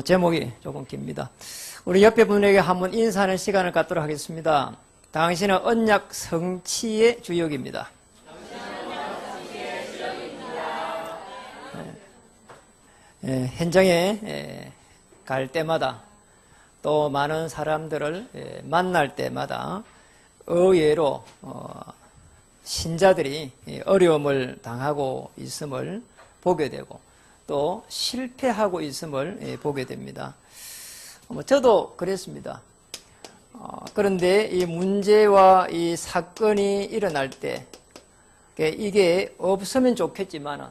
제목이 조금 깁니다. 우리 옆에 분에게 한번 인사하는 시간을 갖도록 하겠습니다. 당신은 언약 성취의 주역입니다. 현장에 갈 때마다 또 많은 사람들을 만날 때마다 의외로 신자들이 어려움을 당하고 있음을 보게 되고 또 실패하고 있음을 보게 됩니다. 저도 그랬습니다. 그런데 이 문제와 이 사건이 일어날 때 이게 없으면 좋겠지만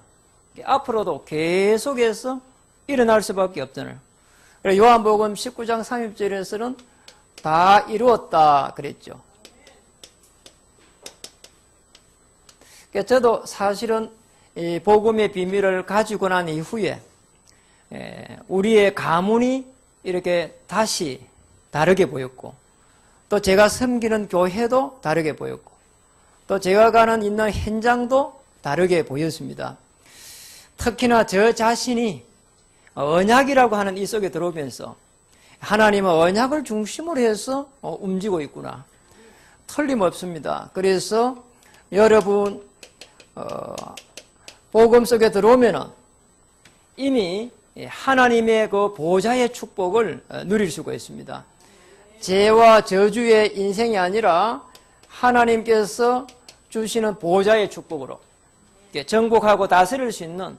앞으로도 계속해서 일어날 수밖에 없잖아요. 요한복음 19장 30절에서는 다 이루었다 그랬죠. 저도 사실은 이 복음의 비밀을 가지고 난 이후에 우리의 가문이 이렇게 다시 다르게 보였고 또 제가 섬기는 교회도 다르게 보였고 또 제가 가는 있는 현장도 다르게 보였습니다. 특히나 저 자신이 언약이라고 하는 이 속에 들어오면서 하나님은 언약을 중심으로 해서 움직이고 있구나. 틀림없습니다. 그래서 여러분 복음 속에 들어오면은 이미 하나님의 그 보좌의 축복을 누릴 수가 있습니다. 죄와 저주의 인생이 아니라 하나님께서 주시는 보좌의 축복으로 정복하고 다스릴 수 있는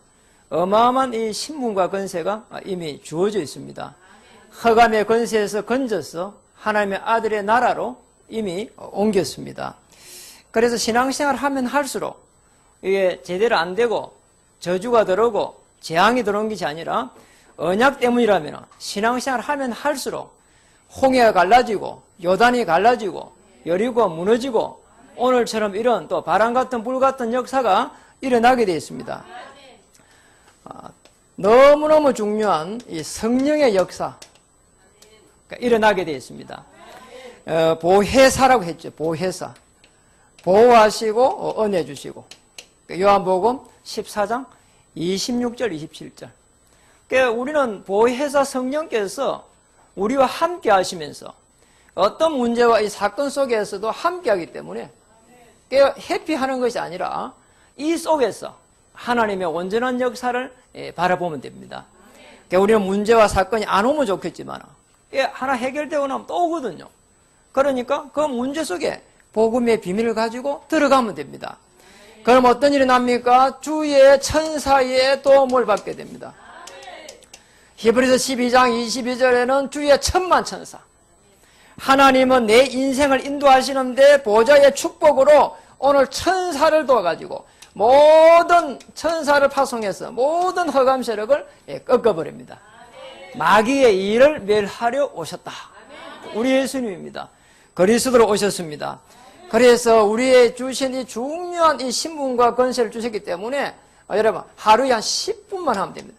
어마어마한 이 신분과 권세가 이미 주어져 있습니다. 흑암의 권세에서 건져서 하나님의 아들의 나라로 이미 옮겼습니다. 그래서 신앙생활 하면 할수록 이게 제대로 안 되고 저주가 들어오고 재앙이 들어온 것이 아니라 언약 때문이라면 신앙생활 하면 할수록 홍해가 갈라지고 요단이 갈라지고 여리고가 무너지고 오늘처럼 이런 또 바람 같은 불 같은 역사가 일어나게 되어 있습니다. 너무너무 중요한 이 성령의 역사 일어나게 되어 있습니다. 보혜사라고 했죠. 보혜사. 보호하시고 은혜 주시고 요한복음 14장 26절 27절 그러니까 우리는 보혜사 성령께서 우리와 함께 하시면서 어떤 문제와 이 사건 속에서도 함께 하기 때문에 회피하는 것이 아니라 이 속에서 하나님의 온전한 역사를 바라보면 됩니다. 그러니까 우리는 문제와 사건이 안 오면 좋겠지만 하나 해결되고 나면 또 오거든요. 그러니까 그 문제 속에 복음의 비밀을 가지고 들어가면 됩니다. 그럼 어떤 일이 납니까? 주의 천사의 도움을 받게 됩니다. 히브리서 12장 22절에는 주의 천만 천사. 하나님은 내 인생을 인도하시는데 보좌의 축복으로 오늘 천사를 도와가지고 모든 천사를 파송해서 모든 흑암 세력을 꺾어버립니다. 마귀의 일을 멸하려 오셨다. 우리 예수님입니다. 그리스도로 오셨습니다. 그래서 우리의 주신 이 중요한 이 신분과 권세를 주셨기 때문에 여러분 하루에 한 10분만 하면 됩니다.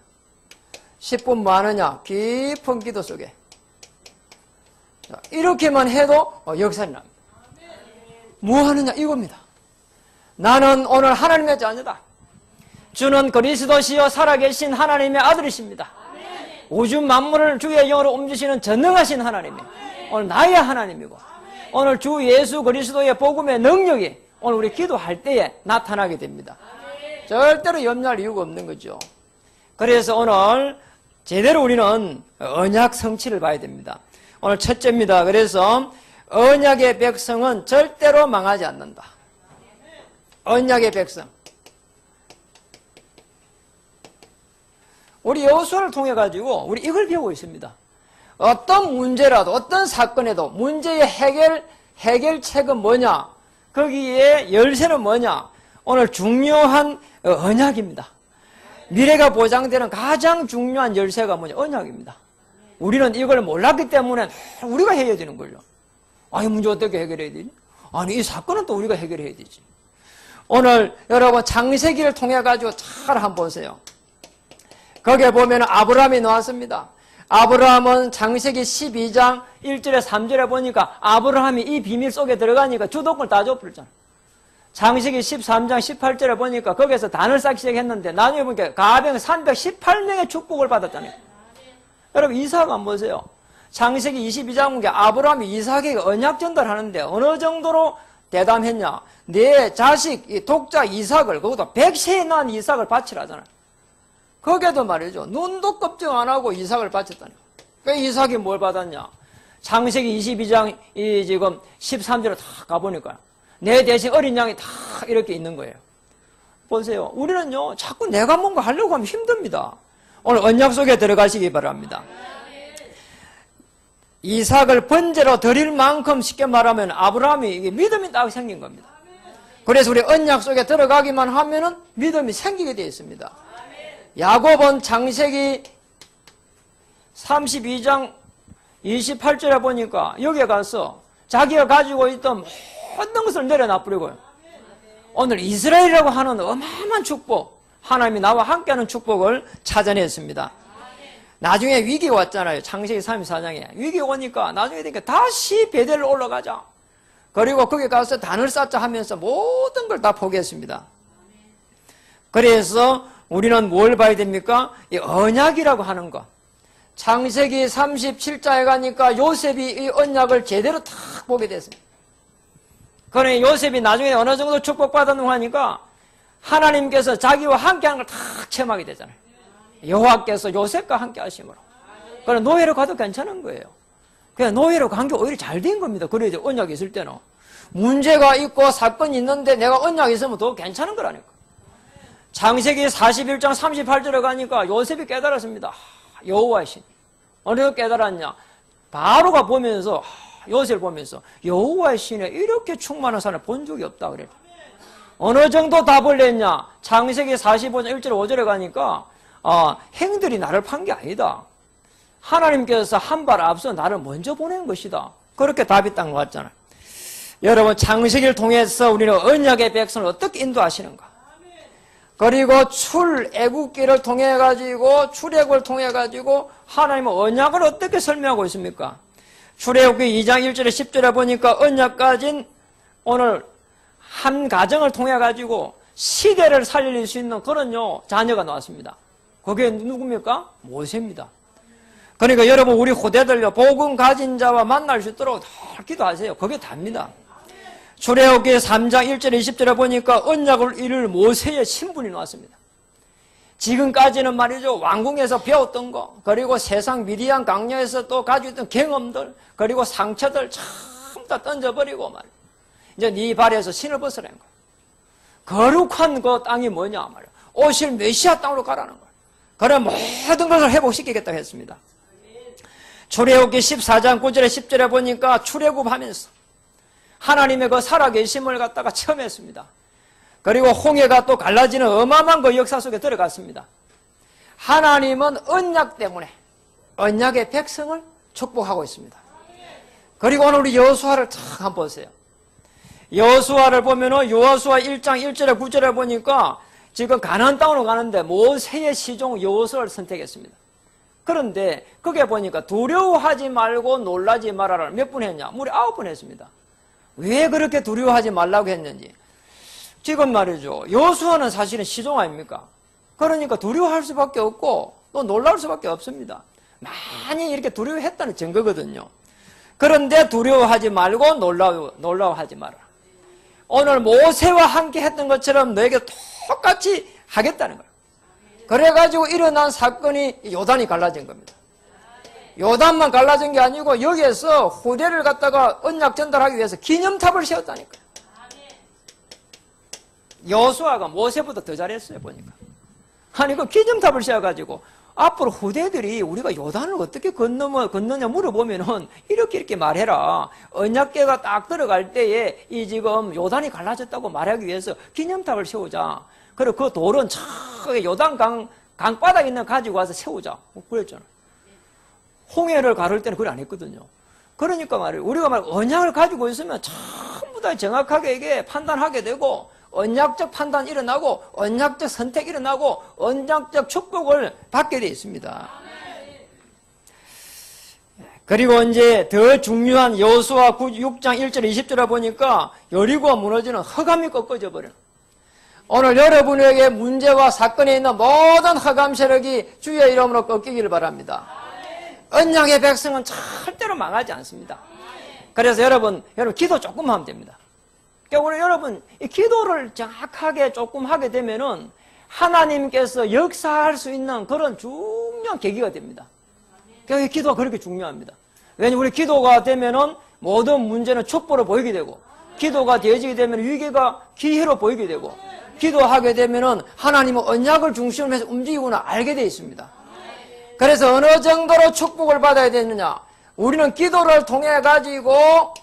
10분 뭐 하느냐? 깊은 기도 속에 이렇게만 해도 역사가 납니다. 뭐 하느냐? 이겁니다. 나는 오늘 하나님의 자녀다. 주는 그리스도시여 살아계신 하나님의 아들이십니다. 우주 만물을 주의 영으로 움직이시는 전능하신 하나님이 오늘 나의 하나님이고 오늘 주 예수 그리스도의 복음의 능력이 오늘 우리 기도할 때에 나타나게 됩니다. 절대로 염려할 이유가 없는 거죠. 그래서 오늘 제대로 우리는 언약 성취를 봐야 됩니다. 오늘 첫째입니다. 그래서 언약의 백성은 절대로 망하지 않는다. 언약의 백성. 우리 여호수아를 통해 가지고 우리 이걸 배우고 있습니다. 어떤 문제라도 어떤 사건에도 문제의 해결책은 뭐냐? 거기에 열쇠는 뭐냐? 오늘 중요한 언약입니다. 미래가 보장되는 가장 중요한 열쇠가 뭐냐? 언약입니다. 우리는 이걸 몰랐기 때문에 우리가 해야 되는 거죠. 이 문제 어떻게 해결해야 되니? 아니 이 사건은 또 우리가 해결해야 되지. 오늘 여러분 창세기를 통해 가지고 잘 한번 보세요. 거기에 보면 아브라함이 나왔습니다. 아브라함은 창세기 12장 1절에 3절에 보니까 아브라함이 이 비밀 속에 들어가니까 주도권을 다 줘버렸잖아. 창세기 13장 18절에 보니까 거기에서 단을 쌓기 시작했는데 나중에 보니까 가병 318명의 축복을 받았잖아요. 여러분 이삭 한번 보세요. 창세기 22장 보면 아브라함이 이삭에게 언약 전달하는데 어느 정도로 대담했냐. 내 자식 이 독자 이삭을, 그것도 100세에 낳은 이삭을 바치라잖아요. 거기에도 말이죠. 눈도 걱정 안 하고 이삭을 바쳤다니. 그 이삭이 뭘 받았냐. 창세기 22장 이 지금 13절에 다 가보니까 내 대신 어린 양이 다 이렇게 있는 거예요. 보세요. 우리는요 자꾸 내가 뭔가 하려고 하면 힘듭니다. 오늘 언약 속에 들어가시기 바랍니다. 이삭을 번제로 드릴 만큼 쉽게 말하면 아브라함이 이게 믿음이 딱 생긴 겁니다. 그래서 우리 언약 속에 들어가기만 하면은 믿음이 생기게 되어 있습니다. 야곱은 창세기 32장 28절에 보니까 여기에 가서 자기가 가지고 있던 모든 것을 내려놔버리고요. 오늘 이스라엘이라고 하는 어마어마한 축복, 하나님이 나와 함께하는 축복을 찾아냈습니다. 나중에 위기가 왔잖아요. 창세기 34장에. 위기가 오니까 나중에 되니까 다시 베델로 올라가자. 그리고 거기 가서 단을 쌓자 하면서 모든 걸 다 포기했습니다. 그래서 우리는 뭘 봐야 됩니까? 이 언약이라고 하는 것. 창세기 37장에 가니까 요셉이 이 언약을 제대로 탁 보게 됐습니다. 그러니 요셉이 나중에 어느 정도 축복받았는가 하니까 하나님께서 자기와 함께하는 걸 탁 체험하게 되잖아요. 여호와께서 요셉과 함께 하심으로. 그러나 노예로 가도 괜찮은 거예요. 그냥 노예로 간 게 오히려 잘 된 겁니다. 그래야 언약이 있을 때는. 문제가 있고 사건이 있는데 내가 언약이 있으면 더 괜찮은 거라니까. 창세기 41장 38절에 가니까 요셉이 깨달았습니다. 여호와의 신. 어느 깨달았냐? 바로가 보면서 요셉을 보면서 여호와의 신에 이렇게 충만한 사람을 본 적이 없다 그래. 어느 정도 답을 냈냐? 창세기 45장 1절 5절에 가니까 행들이 나를 판 게 아니다. 하나님께서 한 발 앞서 나를 먼저 보낸 것이다. 그렇게 답이 딱 나왔잖아요. 여러분 창세기를 통해서 우리는 언약의 백성을 어떻게 인도하시는가? 그리고 출애굽기를 통해 가지고 출애굽을 통해 가지고 하나님은 언약을 어떻게 설명하고 있습니까? 출애굽기 2장 1절에 10절에 보니까 언약 가진 오늘 한 가정을 통해 가지고 시대를 살릴 수 있는 그런 자녀가 나왔습니다. 그게 누굽니까? 모세입니다. 그러니까 여러분 우리 후대들요 복음 가진 자와 만날 수 있도록 다 기도하세요. 그게 답니다. 출애굽기 3장 1절에 20절에 보니까 언약을 이룰 모세의 신분이 나왔습니다. 지금까지는 말이죠 왕궁에서 배웠던 거 그리고 세상 미디안 강요에서 또 가지고 있던 경험들 그리고 상처들 전부 다 던져버리고 말이에요. 이제 네 발에서 신을 벗으라는 거예요. 거룩한 그 땅이 뭐냐 말이에요. 오실 메시아 땅으로 가라는 거예요. 그래 모든 것을 회복시키겠다고 했습니다. 출애굽기 14장 9절에 10절에 보니까 출애굽하면서 하나님의 그 살아계심을 갖다가 체험했습니다. 그리고 홍해가 또 갈라지는 어마어마한 그 역사 속에 들어갔습니다. 하나님은 언약 때문에 언약의 백성을 축복하고 있습니다. 그리고 오늘 우리 여호수아를 탁 한번 보세요. 여호수아를 보면은 여호수아 1장 1절에 9절에 보니까 지금 가나안 땅으로 가는데 모세의 시종 여호수아를 선택했습니다. 그런데 거기에 보니까 두려워하지 말고 놀라지 말아라 몇 번 했냐? 무려 9번 했습니다. 왜 그렇게 두려워하지 말라고 했는지. 지금 말이죠. 여호수아는 사실은 시종 아닙니까? 그러니까 두려워할 수밖에 없고 또 놀랄 수밖에 없습니다. 많이 이렇게 두려워했다는 증거거든요. 그런데 두려워하지 말고 놀라워하지 마라. 오늘 모세와 함께 했던 것처럼 너에게 똑같이 하겠다는 거예요. 그래가지고 일어난 사건이 요단이 갈라진 겁니다. 요단만 갈라진 게 아니고 여기에서 후대를 갖다가 언약 전달하기 위해서 기념탑을 세웠다니까요. 여호수아가 모세보다 더 잘했어요 보니까. 아니 그 기념탑을 세워가지고 앞으로 후대들이 우리가 요단을 어떻게 건너냐 물어보면은 이렇게 말해라. 언약궤가 딱 들어갈 때에 이 지금 요단이 갈라졌다고 말하기 위해서 기념탑을 세우자. 그리고 그 돌은 저기 요단 강바닥에 있는 가지고 와서 세우자. 그랬잖아. 홍해를 가를 때는 그걸 안 했거든요. 그러니까 말이에요. 우리가 언약을 가지고 있으면 전부 다 정확하게 이게 판단하게 되고 언약적 판단이 일어나고 언약적 선택이 일어나고 언약적 축복을 받게 되어 있습니다. 그리고 이제 더 중요한 여호수아 6장 1절 20절에 보니까 여리고가 무너지는 흑암이 꺾어져 버려요. 오늘 여러분에게 문제와 사건에 있는 모든 흑암 세력이 주의 이름으로 꺾이기를 바랍니다. 언약의 백성은 절대로 망하지 않습니다. 그래서 여러분 기도 조금 하면 됩니다. 그러니까 우리 여러분 이 기도를 정확하게 조금 하게 되면은 하나님께서 역사할 수 있는 그런 중요한 계기가 됩니다. 그러니까 기도가 그렇게 중요합니다. 왜냐하면 우리 기도가 되면은 모든 문제는 촛불로 보이게 되고, 기도가 되어지게 되면 위기가 기회로 보이게 되고, 기도하게 되면은 하나님은 언약을 중심으로 해서 움직이구나 알게 되어 있습니다. 그래서 어느 정도로 축복을 받아야 되느냐? 우리는 기도를 통해 가지고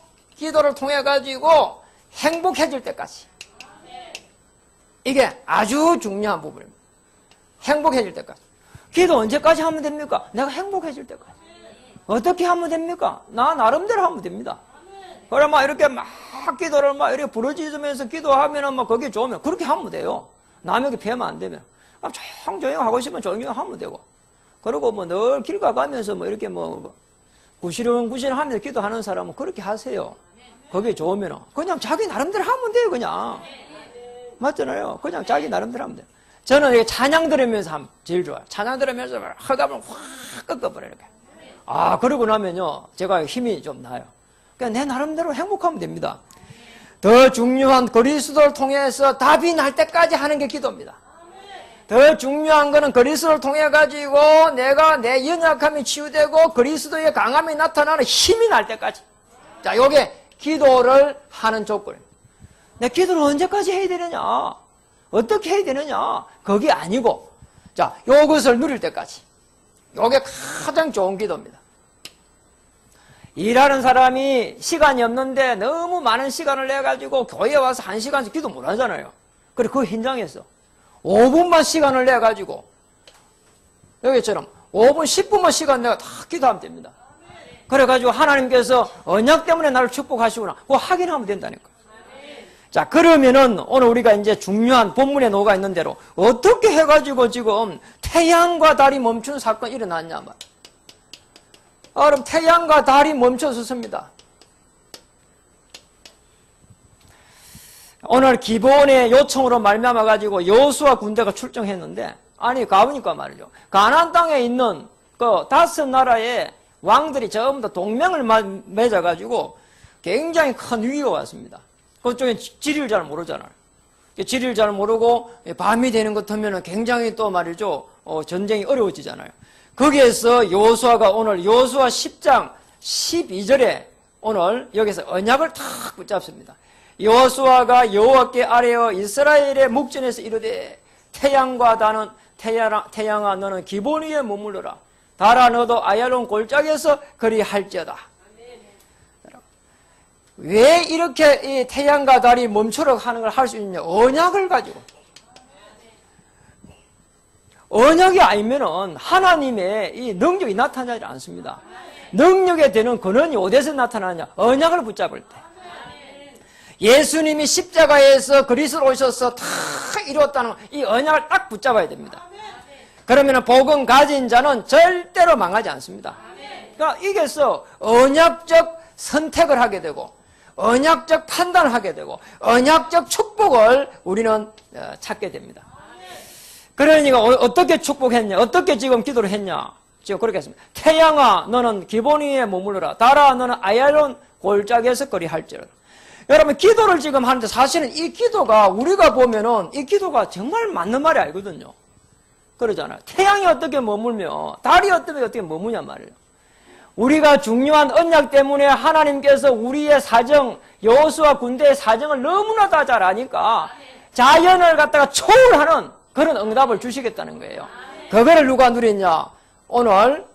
행복해질 때까지. 이게 아주 중요한 부분입니다. 행복해질 때까지. 기도 언제까지 하면 됩니까? 내가 행복해질 때까지. 어떻게 하면 됩니까? 나 나름대로 하면 됩니다. 그래, 이렇게 기도를 이렇게 부르짖으면서 기도하면은 거기 좋으면 그렇게 하면 돼요. 남에게 피하면 안 되면. 조용히 하고 싶으면 조용히 하면 되고. 그리고 늘 길 가가면서 이렇게 구시렁구시렁 하면서 기도하는 사람은 그렇게 하세요. 거기에 좋으면 그냥 자기 나름대로 하면 돼요, 그냥. 맞잖아요. 그냥 자기 나름대로 하면 돼요. 저는 이렇게 찬양 들으면서 하면 제일 좋아요. 찬양 들으면서 허감을 확 꺾어버려요, 이렇게. 그러고 나면요, 제가 힘이 좀 나요. 그냥 내 나름대로 행복하면 됩니다. 더 중요한 그리스도를 통해서 답이 날 때까지 하는 게 기도입니다. 더 중요한 거는 그리스도를 통해 가지고 내가 내 연약함이 치유되고 그리스도의 강함이 나타나는 힘이 날 때까지. 자, 요게 기도를 하는 조건입니다. 내 기도를 언제까지 해야 되느냐? 어떻게 해야 되느냐? 그게 아니고, 자, 요것을 누릴 때까지. 요게 가장 좋은 기도입니다. 일하는 사람이 시간이 없는데 너무 많은 시간을 내가지고 교회에 와서 1시간씩 기도 못 하잖아요. 그래, 그 현장에서 5분만 시간을 내가지고, 여기처럼 5분, 10분만 시간 내가 다 기도하면 됩니다. 그래가지고 하나님께서 언약 때문에 나를 축복하시구나. 그거 확인하면 된다니까. 자, 그러면은 오늘 우리가 이제 중요한 본문에 녹아 있는 대로 어떻게 해가지고 지금 태양과 달이 멈춘 사건이 일어났냐 말이야. 그럼 태양과 달이 멈춰섰습니다. 오늘 기본의 요청으로 말미암아 가지고 여호수아 군대가 출정했는데, 아니 가보니까 말이죠. 가나안 땅에 있는 그 5나라의 왕들이 전부 다 동맹을 맺어 가지고 굉장히 큰 위기가 왔습니다. 그쪽에 지리를 잘 모르잖아요. 지리를 잘 모르고 밤이 되는 것 하면은 굉장히 또 말이죠, 전쟁이 어려워지잖아요. 거기에서 여호수아가 오늘 여호수아 10장 12절에 오늘 여기서 언약을 탁 붙잡습니다. 여호수아가 여호와께 아뢰어 이스라엘의 목전에서 이르되 태양과 태양아 너는 기본 위에 머물러라. 달아 너도 아얄론 골짜기에서 그리할지어다. 왜 이렇게 이 태양과 달이 멈추도록 하는 걸 할 수 있느냐? 언약을 가지고. 언약이 아니면은 하나님의 이 능력이 나타나지 않습니다. 능력에 되는 근원이 어디서 나타나냐? 언약을 붙잡을 때. 예수님이 십자가에서 그리스도로 오셔서 다 이루었다는 이 언약을 딱 붙잡아야 됩니다. 그러면 복음 가진 자는 절대로 망하지 않습니다. 그러니까 이게서 언약적 선택을 하게 되고 언약적 판단을 하게 되고 언약적 축복을 우리는 찾게 됩니다. 그러니까 어떻게 축복했냐? 어떻게 지금 기도를 했냐? 지금 그렇게 했습니다. 태양아 너는 기본 위에 머물러라. 달아 너는 아얄론 골짜기에서 거리할지어다. 여러분 기도를 지금 하는데 사실은 이 기도가 우리가 보면은 이 기도가 정말 맞는 말이 아니거든요. 그러잖아요. 태양이 어떻게 머물며 달이 어떻게 머무냐 말이에요. 우리가 중요한 언약 때문에 하나님께서 우리의 사정, 여호수아 군대의 사정을 너무나 다 잘 아니까 자연을 갖다가 초월하는 그런 응답을 주시겠다는 거예요. 그거를 누가 누렸냐? 오늘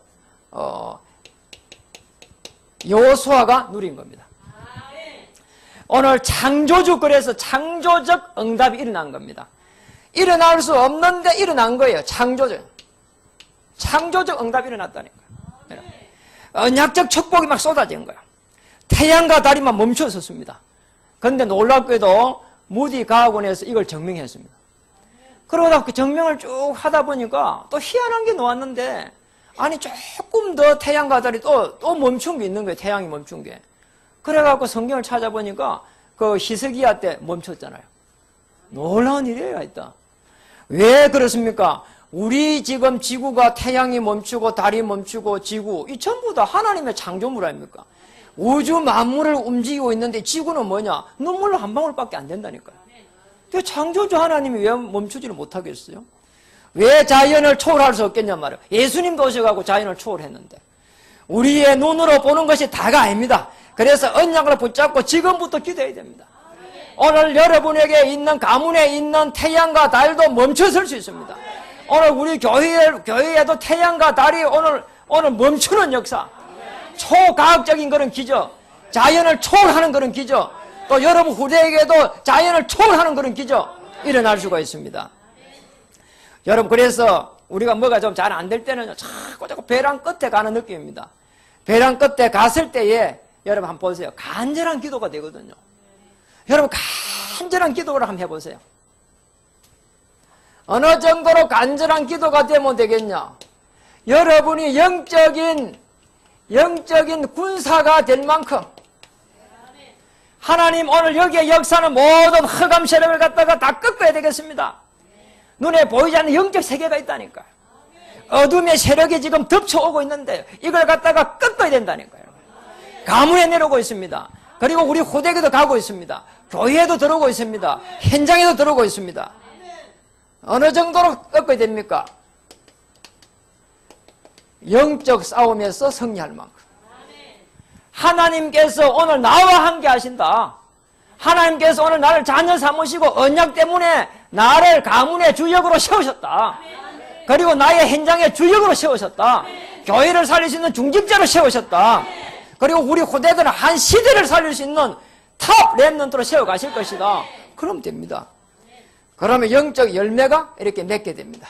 여호수아가 누린 겁니다. 오늘 창조주, 그래서 창조적 응답이 일어난 겁니다. 일어날 수 없는데 일어난 거예요. 창조적 응답이 일어났다니까요. 언약적 축복이 막 쏟아진 거야. 태양과 달이만 멈춰섰습니다. 그런데 놀랍게도 무디 과학원에서 이걸 증명했습니다. 그러다 그 증명을 쭉 하다 보니까 또 희한한 게 나왔는데, 아니 조금 더 태양과 달이 또 멈춘 게 있는 거예요. 태양이 멈춘 게. 그래갖고 성경을 찾아보니까 그 히스기야 때 멈췄잖아요. 놀라운 일이에요, 있다. 왜 그렇습니까? 우리 지금 지구가 태양이 멈추고 달이 멈추고 지구, 이 전부 다 하나님의 창조물 아닙니까? 우주 만물을 움직이고 있는데 지구는 뭐냐? 눈물로 한 방울밖에 안 된다니까요. 그 창조주 하나님이 왜 멈추지를 못하겠어요? 왜 자연을 초월할 수 없겠냐 말이에요. 예수님도 오셔가지고 자연을 초월했는데 우리의 눈으로 보는 것이 다가 아닙니다. 그래서 언약을 붙잡고 지금부터 기도해야 됩니다. 오늘 여러분에게 있는 가문에 있는 태양과 달도 멈춰설 수 있습니다. 오늘 우리 교회에도 태양과 달이 오늘 멈추는 역사, 초과학적인 그런 기적, 자연을 초월하는 그런 기적, 또 여러분 후대에게도 자연을 초월하는 그런 기적 일어날 수가 있습니다. 여러분, 그래서 우리가 뭐가 좀 잘 안 될 때는 자꾸 벼랑 끝에 가는 느낌입니다. 벼랑 끝에 갔을 때에 여러분 한번 보세요. 간절한 기도가 되거든요. 여러분, 간절한 기도를 한번 해보세요. 어느 정도로 간절한 기도가 되면 되겠냐? 여러분이 영적인 군사가 될 만큼 하나님 오늘 여기에 역사는 모든 흑암 세력을 갖다가 다 꺾어야 되겠습니다. 눈에 보이지 않는 영적 세계가 있다니까요. 어둠의 세력이 지금 덮쳐오고 있는데 이걸 갖다가 꺾어야 된다니까요. 가문에 내려오고 있습니다. 그리고 우리 후대에도 가고 있습니다. 교회에도 들어오고 있습니다. 현장에도 들어오고 있습니다. 어느 정도로 꺾어야 됩니까? 영적 싸움에서 승리할 만큼. 하나님께서 오늘 나와 함께 하신다. 하나님께서 오늘 나를 자녀 삼으시고 언약 때문에 나를 가문의 주역으로 세우셨다. 그리고 나의 현장의 주역으로 세우셨다. 교회를 살릴 수 있는 중직자로 세우셨다. 그리고 우리 후대들은 한 시대를 살릴 수 있는 탑 랩런트로 세워가실 것이다. 그럼 됩니다. 그러면 영적 열매가 이렇게 맺게 됩니다.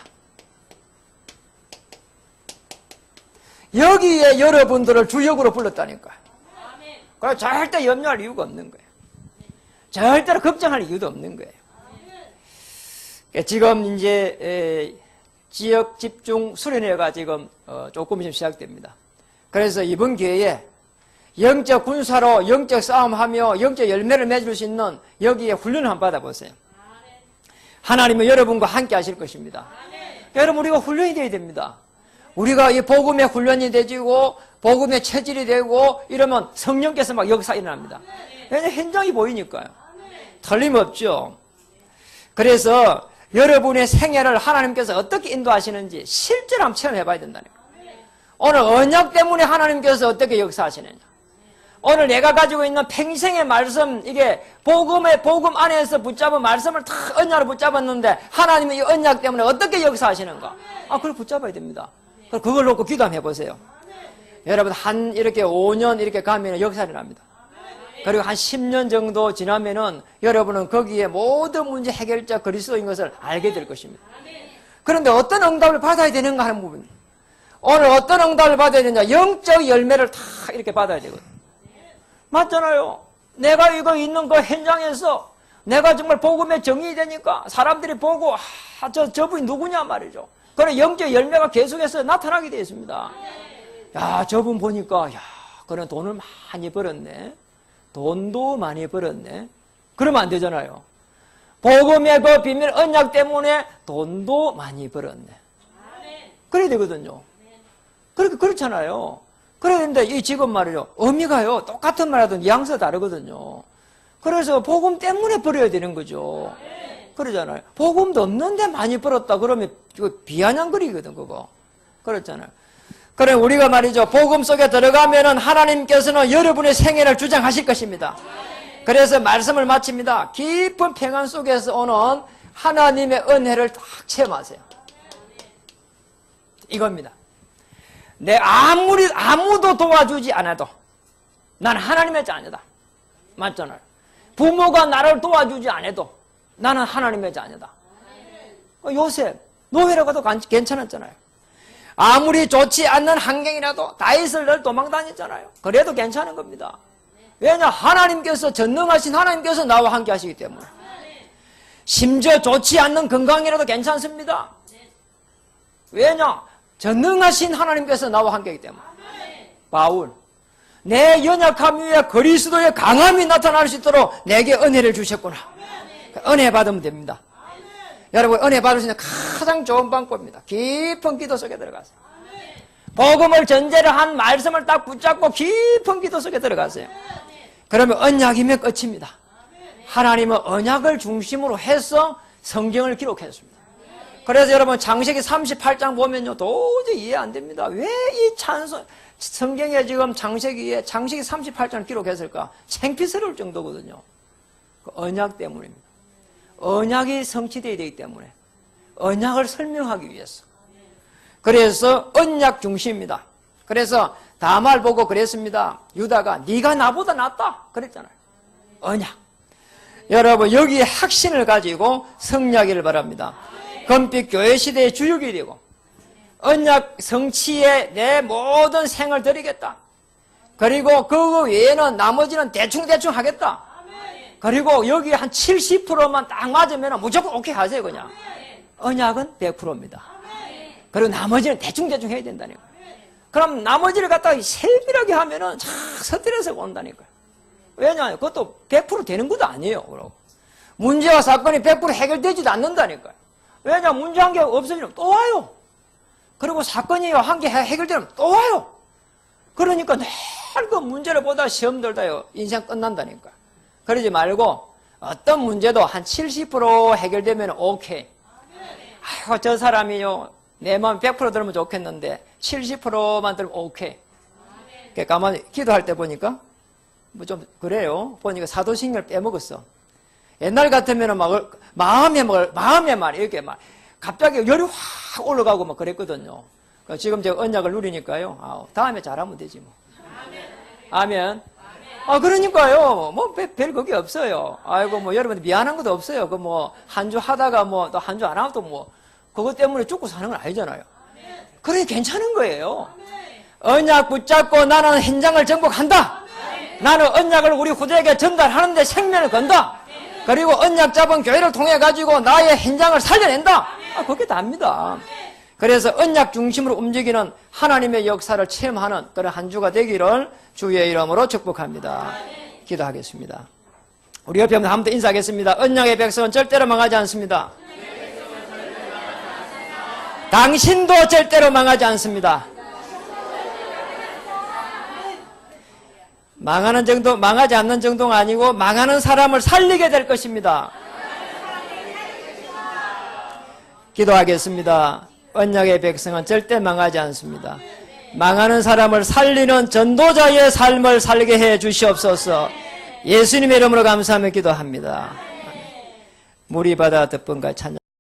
여기에 여러분들을 주역으로 불렀다니까요. 그래서 절대 염려할 이유가 없는 거예요. 절대로 걱정할 이유도 없는 거예요. 지금 이제 지역 집중 수련회가 지금 조금씩 시작됩니다. 그래서 이번 기회에 영적 군사로 영적 싸움하며 영적 열매를 맺을 수 있는 여기에 훈련을 한번 받아보세요. 하나님은 여러분과 함께 하실 것입니다. 여러분, 우리가 훈련이 되어야 됩니다. 우리가 이 복음의 훈련이 되지고 복음의 체질이 되고 이러면 성령께서 막 역사 일어납니다. 왜냐하면 현장이 보이니까요. 틀림없죠. 그래서 여러분의 생애를 하나님께서 어떻게 인도하시는지 실제로 한번 체험해 봐야 된다는 거예요. 오늘 언약 때문에 하나님께서 어떻게 역사하시느냐. 오늘 내가 가지고 있는 평생의 말씀, 이게 복음 안에서 붙잡은 말씀을 다 언약으로 붙잡았는데 하나님은 이 언약 때문에 어떻게 역사하시는가. 그걸 붙잡아야 됩니다. 그걸 놓고 기도 한번 해보세요. 여러분, 이렇게 5년 이렇게 가면 역사를 납니다. 그리고 한 10년 정도 지나면은 여러분은 거기에 모든 문제 해결자 그리스도인 것을 알게 될 것입니다. 그런데 어떤 응답을 받아야 되는가 하는 부분. 오늘 어떤 응답을 받아야 되느냐. 영적 열매를 다 이렇게 받아야 되거든요. 맞잖아요. 내가 이거 있는 그 현장에서 내가 정말 복음의 정의이 되니까 사람들이 보고 저분이 누구냐 말이죠. 그래 영적 열매가 계속해서 나타나게 되어 있습니다. 야, 저분 보니까 그런 돈을 많이 벌었네. 돈도 많이 벌었네. 그러면 안 되잖아요. 복음의 그 비밀 언약 때문에 돈도 많이 벌었네. 그래야 되거든요. 그렇잖아요. 그래야 되는데 이 지금 말이죠. 의미가요. 똑같은 말하던 뉘앙스가 다르거든요. 그래서 복음 때문에 벌어야 되는 거죠. 그러잖아요. 복음도 없는데 많이 벌었다 그러면 이거 비아냥거리거든, 그거. 그렇잖아요. 그래, 우리가 말이죠. 복음 속에 들어가면은 하나님께서는 여러분의 생애를 주장하실 것입니다. 그래서 말씀을 마칩니다. 깊은 평안 속에서 오는 하나님의 은혜를 딱 체험하세요. 이겁니다. 아무도 도와주지 않아도 난 하나님의 자녀다. 맞잖아요. 부모가 나를 도와주지 않아도 나는 하나님의 자녀다. 요셉, 노예라고 해도 괜찮았잖아요. 아무리 좋지 않는 환경이라도 다윗을 늘 도망다녔잖아요. 그래도 괜찮은 겁니다. 왜냐? 하나님께서 전능하신 하나님께서 나와 함께 하시기 때문에. 심지어 좋지 않는 건강이라도 괜찮습니다. 왜냐? 전능하신 하나님께서 나와 함께 하기 때문에. 바울, 내 연약함 위에 그리스도의 강함이 나타날 수 있도록 내게 은혜를 주셨구나. 은혜 받으면 됩니다. 여러분 은혜 받을 수 있는 가장 좋은 방법입니다. 깊은 기도 속에 들어가세요. 복음을 전제로 한 말씀을 딱 붙잡고 깊은 기도 속에 들어가세요. 그러면 언약이면 끝입니다. 하나님은 언약을 중심으로 해서 성경을 기록했습니다. 그래서 여러분 창세기 38장 보면요 도저히 이해 안 됩니다. 왜 이 성경에 지금 창세기 38장을 기록했을까? 창피스러울 정도거든요. 그 언약 때문입니다. 언약이 성취되어야 되기 때문에 언약을 설명하기 위해서. 그래서 언약 중심입니다. 그래서 다말 보고 그랬습니다. 유다가 네가 나보다 낫다 그랬잖아요. 언약. 여러분 여기에 확신을 가지고 성리하기를 바랍니다. 금빛 교회 시대의 주역이 되고 언약 성취에 내 모든 생을 드리겠다. 그리고 그거 외에는 나머지는 대충 하겠다. 그리고 여기 한 70%만 딱 맞으면 무조건 오케이 하세요 그냥. 언약은 100%입니다. 그리고 나머지는 대충 해야 된다니까요. 그럼 나머지를 갖다가 세밀하게 하면은 참 스트레스가 온다니까요. 왜냐하면 그것도 100% 되는 것도 아니에요. 그러고 문제와 사건이 100% 해결되지도 않는다니까요. 왜냐하면 문제 한 개 없어지면 또 와요. 그리고 사건이 한 개 해결되면 또 와요. 그러니까 늘 그 문제를 보다 시험 들다요 인생 끝난다니까요. 그러지 말고 어떤 문제도 한 70% 해결되면 오케이. 아이고 저 사람이요 내 마음 100% 들으면 좋겠는데 70%만 들으면 오케이. 가만히 기도할 때 보니까 뭐 좀 그래요. 보니까 사도신경을 빼먹었어. 옛날 같으면 막 마음에 막 이렇게 막 갑자기 열이 확 올라가고 막 그랬거든요. 지금 제가 언약을 누리니까요. 다음에 잘하면 되지 뭐. 아멘. 그러니까요. 뭐 별 그게 없어요. 아이고 뭐 여러분 미안한 것도 없어요. 그 뭐 한 주 하다가 뭐 또 한 주 안 하고 뭐 그것 때문에 죽고 사는 건 아니잖아요. 그러니 괜찮은 거예요. 언약 붙잡고 나는 현장을 정복한다. 나는 언약을 우리 후대에게 전달하는데 생명을 건다. 그리고 언약 잡은 교회를 통해 가지고 나의 현장을 살려낸다. 그게 답니다. 그래서 언약 중심으로 움직이는 하나님의 역사를 체험하는 그런 한 주가 되기를 주의 이름으로 축복합니다. 기도하겠습니다. 우리 옆에 한 번 더 인사하겠습니다. 언약의 백성은 절대로 망하지 않습니다. 당신도 절대로 망하지 않습니다. 망하지 않는 정도가 아니고 망하는 사람을 살리게 될 것입니다. 기도하겠습니다. 언약의 백성은 절대 망하지 않습니다. 망하는 사람을 살리는 전도자의 삶을 살게 해 주시옵소서. 예수님의 이름으로 감사하며 기도합니다. 무리바다 덮번가 찬양